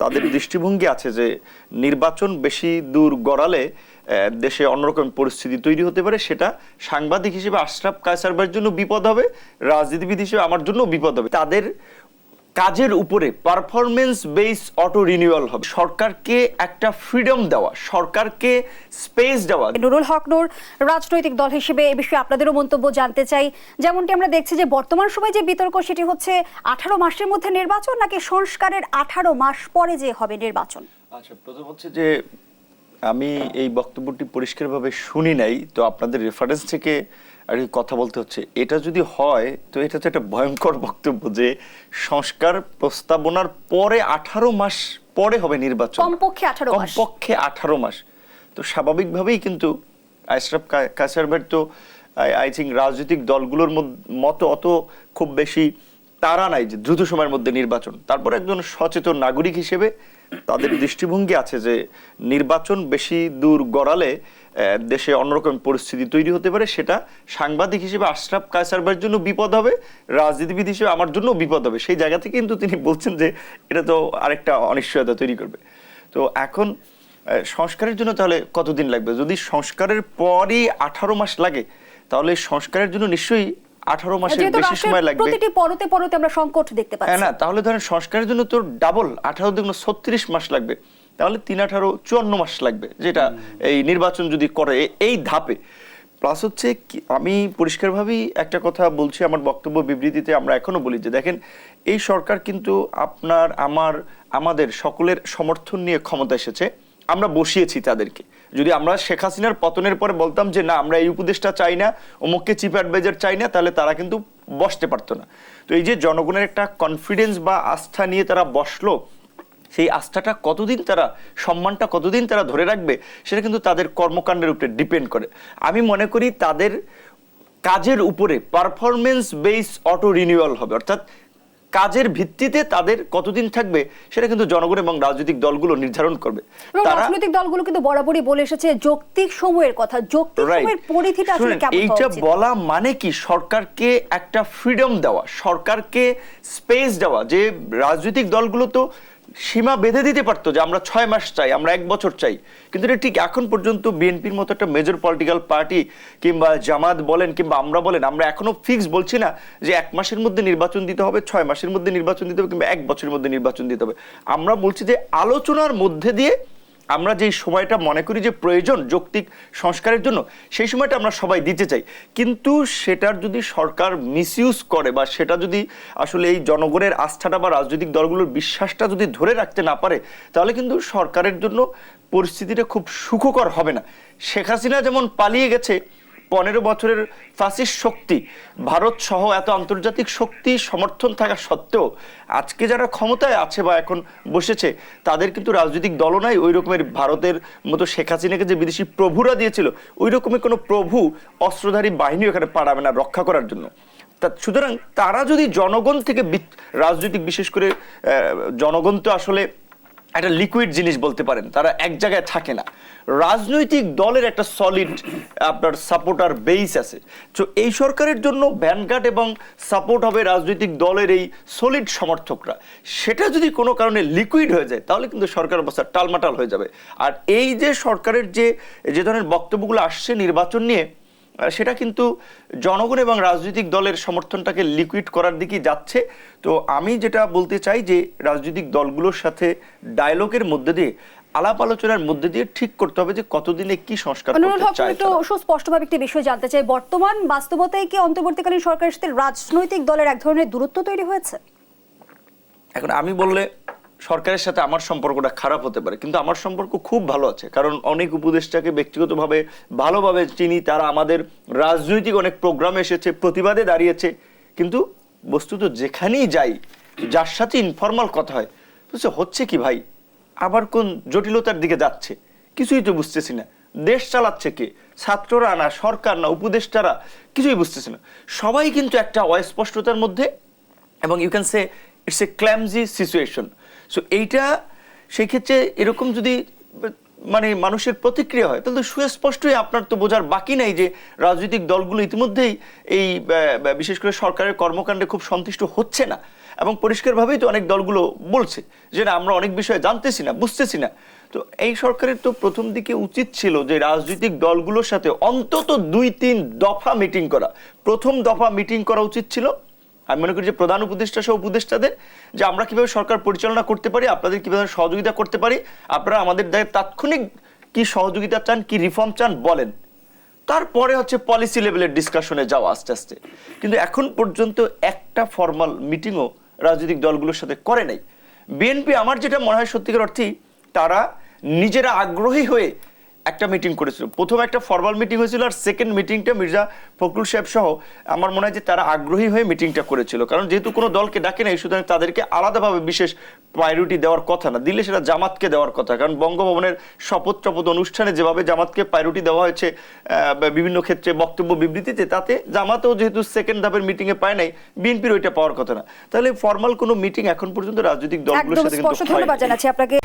তাদের দৃষ্টিভঙ্গি আছে যে নির্বাচন বেশি দূর গড়ালে দেশে অন্যরকম পরিস্থিতি তৈরি হতে পারে, সেটা সাংবাদিক হিসেবে আশরাফ কায়সার ভাইয়ের জন্য বিপদ হবে, রাজনীতিবিদ হিসেবে আমার জন্য বিপদ হবে। তাদের কাজের উপরে পারফরমেন্স বেস অটো রিনিউয়াল হবে। সরকারকে একটা ফ্রিডম দেওয়া, সরকারকে স্পেস দেওয়া। নুরুল হক নূর, রাজনৈতিক দল হিসেবে এই বিষয়ে আপনাদেরও মন্তব্য জানতে চাই। যেমনটি আমরা দেখছি যে বর্তমান সময়ে যে বিতর্ক, সেটি হচ্ছে 18 মাসের মধ্যে নির্বাচন নাকি সংস্কারের 18 মাস পরে যে হবে নির্বাচন। আচ্ছা, প্রথম হচ্ছে যে আমি এই বক্তব্যটি পরিষ্কারভাবে শুনি নাই, তো আপনাদের রেফারেন্স থেকে আর কথা বলতে হচ্ছে। এটা যদি হয় তো এটা তো একটা ভয়ঙ্কর বক্তব্য যে সংস্কার প্রস্তাবনার পরে 18 মাস পরে হবে নির্বাচন, কমপক্ষে 18 মাস। তো স্বাভাবিকভাবেই কিন্তু আশরাফ কায়সার ভাই তো আই থিঙ্ক রাজনৈতিক দলগুলোর মতো অত খুব বেশি তারা নাই যে দ্রুত সময়ের মধ্যে নির্বাচন। তারপর একজন সচেতন নাগরিক হিসেবে তাদের দৃষ্টিভঙ্গি আছে যে নির্বাচন বেশি দূর গড়ালে দেশে অন্যরকম পরিস্থিতি তৈরি হতে পারে, সেটা সাংবাদিক হিসেবে আশরাফ কায়সার ভাইয়ের জন্য বিপদ হবে, রাজনীতিবিদ হিসেবে আমার জন্য বিপদ হবে। সেই জায়গা থেকে কিন্তু তিনি বলছেন যে এটা তো আরেকটা অনিশ্চয়তা তৈরি করবে। তো এখন সংস্কারের জন্য তাহলে কতদিন লাগবে? যদি সংস্কারের পরই 18 মাস লাগে তাহলে সংস্কারের জন্য নিশ্চয়ই 18 মাসের বেশি সময় লাগবে। প্রতিটি পরতে পরতে আমরা সংকট দেখতে পাচ্ছি। না, তাহলে ধরেন সংস্কারের জন্য তো ডাবল 18 দুগুণ 36 মাস লাগবে, তাহলে 3 18 54 মাস লাগবে, যেটা এই নির্বাচন যদি করে এই ধাপে। প্লাস হচ্ছে আমি পরিষ্কারভাবেই একটা কথা বলছি আমার বক্তব্য বিবৃতিতে, আমরা এখনো বলি যে দেখেন এই সরকার কিন্তু আপনার আমাদের সকলের সমর্থন নিয়ে ক্ষমতা এসেছে, আমরা বসিয়েছি তাদেরকে। যদি আমরা শেখ হাসিনার পতনের পরে বলতাম যে না আমরা এই উপদেশটা চাই না, অমুককে চিফ অ্যাডভাইজার চাই না, তাহলে তারা কিন্তু বসতে পারতো না। তো এই যে জনগণের একটা কনফিডেন্স বা আস্থা নিয়ে তারা বসলো, সেই আস্থাটা কতদিন তারা, সম্মানটা কতদিন তারা ধরে রাখবে, সেটা কিন্তু তাদের কর্মকাণ্ডের উপরে ডিপেন্ড করে। আমি মনে করি তাদের কাজের উপরে পারফরমেন্স বেস অটো রিনিউয়াল হবে, অর্থাৎ কাজের ভিত্তিতে তাদের কতদিন থাকবে সেটা কিন্তু জনগণ এবং রাজনৈতিক দলগুলো নির্ধারণ করবে। রাজনৈতিক দলগুলো কিন্তু বরাবরই বলে এসেছে যৌক্তিক সময়ের কথা, যৌক্তিক সময়ের পরিধিটা আসলে কেমন হওয়া উচিত? এইটা বলা মানে কি সরকারকে একটা ফ্রিডম দেওয়া, সরকারকে স্পেস দেওয়া। যে রাজনৈতিক দলগুলো তো সীমা বেঁধে দিতে পারতো যে আমরা 6 মাস চাই, আমরা 1 বছর চাই, কিন্তু এটা ঠিক এখন পর্যন্ত বিএনপির মতো একটা মেজর পলিটিক্যাল পার্টি কিংবা জামাত বলেন কিংবা আমরা বলেন, আমরা এখনো ফিক্স বলছি না যে 1 মাসের মধ্যে নির্বাচন দিতে হবে, 6 মাসের মধ্যে নির্বাচন দিতে হবে কিংবা 1 বছরের মধ্যে নির্বাচন দিতে হবে। আমরা বলছি যে আলোচনার মধ্যে দিয়ে আমরা যেই সময়টা মনে করি যে প্রয়োজন যৌক্তিক সংস্কারের জন্য, সেই সময়টা আমরা সবাই দিতে চাই। কিন্তু সেটার যদি সরকার মিসইউজ করে বা সেটা যদি আসলে এই জনগণের আস্থাটা বা রাজনৈতিক দলগুলোর বিশ্বাসটা যদি ধরে রাখতে না পারে, তাহলে কিন্তু সরকারের জন্য পরিস্থিতিটা খুব সুখকর হবে না। শেখ হাসিনা যেমন পালিয়ে গেছে, 15 বছরের ফাসিস্ট শক্তি, ভারত সহ এত আন্তর্জাতিক শক্তি সমর্থন থাকা সত্ত্বেও আজকে যারা ক্ষমতায় আছে বা এখন বসেছে, তাদের কিন্তু রাজনৈতিক দলও নাই ওই রকমের। ভারতের মতো শেখ হাসিনাকে যে বিদেশি প্রভুরা দিয়েছিল, ওই রকমের কোনো প্রভু অস্ত্রধারী বাহিনী এখানে পাঠাবে না রক্ষা করার জন্য। সুতরাং তারা যদি জনগণ থেকে, রাজনৈতিক বিশেষ করে জনগণ তো আসলে একটা লিকুইড জিনিস বলতে পারেন, তারা এক জায়গায় থাকে না। রাজনৈতিক দলের একটা সলিড আপনার সাপোর্টার বেস আছে। তো এই সরকারের জন্য ভ্যানগার্ড এবং সাপোর্ট হবে রাজনৈতিক দলের এই সলিড সমর্থকরা। সেটা যদি কোনো কারণে লিকুইড হয়ে যায় তাহলে কিন্তু সরকার অবস্থা টালমাটাল হয়ে যাবে। আর এই যে সরকারের যে ধরনের বক্তব্যগুলো আসছে নির্বাচন নিয়ে, সেটা কিন্তু জনগণ এবং রাজনৈতিক দলের সমর্থনটাকে লিকুইড করার দিকে যাচ্ছে। তো আমি যেটা বলতে চাই যে রাজনৈতিক দলগুলোর সাথে ডায়ালগের মধ্যে দিয়ে, আলাপ আলোচনার মধ্যে দিয়ে ঠিক করতে হবে যে কতদিনে কি সংস্কার করতে চায়। তো সুস্পষ্টভাবে একটি বিষয় জানতে চাই, বর্তমান বাস্তবতায় কি অন্তর্বর্তীকালীন সরকারের সাথে রাজনৈতিক দলের এক ধরনের দূরত্ব তৈরি হয়েছে? এখন আমি বললে সরকারের সাথে আমার সম্পর্কটা খারাপ হতে পারে, কিন্তু আমার সম্পর্ক খুব ভালো আছে, কারণ অনেক উপদেষ্টাকে ব্যক্তিগতভাবে ভালোভাবে চিনি, তারা আমাদের রাজনৈতিক অনেক প্রোগ্রামে এসেছে, প্রতিবাদে দাঁড়িয়েছে। কিন্তু বস্তুত যেখানেই যাই, যার সাথে ইনফর্মাল কথা হয়, বুঝছো হচ্ছে কি ভাই, আবার কোন জটিলতার দিকে যাচ্ছে কিছুই তো বুঝতেছি না। দেশ চালাচ্ছে কে? ছাত্ররা না, সরকার না, উপদেষ্টারা? কিছুই বুঝতেছি না। সবাই কিন্তু একটা অস্পষ্টতার মধ্যে, এবং you can say it's a clumsy situation. So এইটা সেই ক্ষেত্রে এরকম যদি মানে মানুষের প্রতিক্রিয়া হয়, তাহলে তো সুস্পষ্টই আপনার তো বোঝার বাকি নাই যে রাজনৈতিক দলগুলো ইতিমধ্যেই এই বিশেষ করে সরকারের কর্মকাণ্ডে খুব সন্তুষ্ট হচ্ছে না, এবং পরিষ্কারভাবেই তো অনেক দলগুলো বলছে যে না, আমরা অনেক বিষয়ে জানতেছি না, বুঝতেছি না। তো এই সরকারের তো প্রথম দিকে উচিত ছিল যে রাজনৈতিক দলগুলোর সাথে অন্তত 2-3 দফা মিটিং করা। প্রথম দফা মিটিং করা উচিত ছিল, আমি মনে করি যে প্রধান উপদেষ্টা সহ উপদেষ্টাদের, যে আমরা কিভাবে সরকার পরিচালনা করতে পারি, আপনাদের কিভাবে সহযোগিতা করতে পারি, আপনারা আমাদের দায়ে তাৎক্ষণিক কি সহযোগিতা চান, কি রিফর্ম চান বলেন। তারপরে হচ্ছে পলিসি লেভেলের ডিসকাশনে যাওয়া আস্তে আস্তে। কিন্তু এখন পর্যন্ত একটা ফর্মাল মিটিংও রাজনৈতিক দলগুলোর সাথে করে নাই। বিএনপি আমার যেটা মনে হয় সত্যিকার অর্থেই তারা নিজেরা আগ্রহী হয়ে একটা মিটিং করেছিল। প্রথম একটা ফর্মাল মিটিং হয়েছিল, আর সেকেন্ড মিটিংটা মির্জা ফখরুল সাহেব সহ আমার মনে হয় যে তারা আগ্রহী হয়ে মিটিংটা করেছিল। কারণ যেহেতু কোনো দলকে ডাকে নাই, সুতরাং তাদেরকে আলাদাভাবে বিশেষ প্রায়োরিটি দেওয়ার কথা না, দিলে সেটা জামাতকে দেওয়ার কথা। কারণ বঙ্গভবনের শপথ অনুষ্ঠানে যেভাবে জামাতকে প্রায়োরিটি দেওয়া হয়েছে বিভিন্ন ক্ষেত্রে বক্তব্য বিবৃতিতে, তাতে জামাতও যেহেতু সেকেন্ড ধাপের মিটিংয়ে পায় নাই, বিএনপির ওইটা পাওয়ার কথা না। তাহলে ফর্মাল কোনো মিটিং এখন পর্যন্ত রাজনৈতিক দলগুলোর একদম সাথে স্পষ্ট। কিন্তু ধন্যবাদ জানাচ্ছি আপনাকে।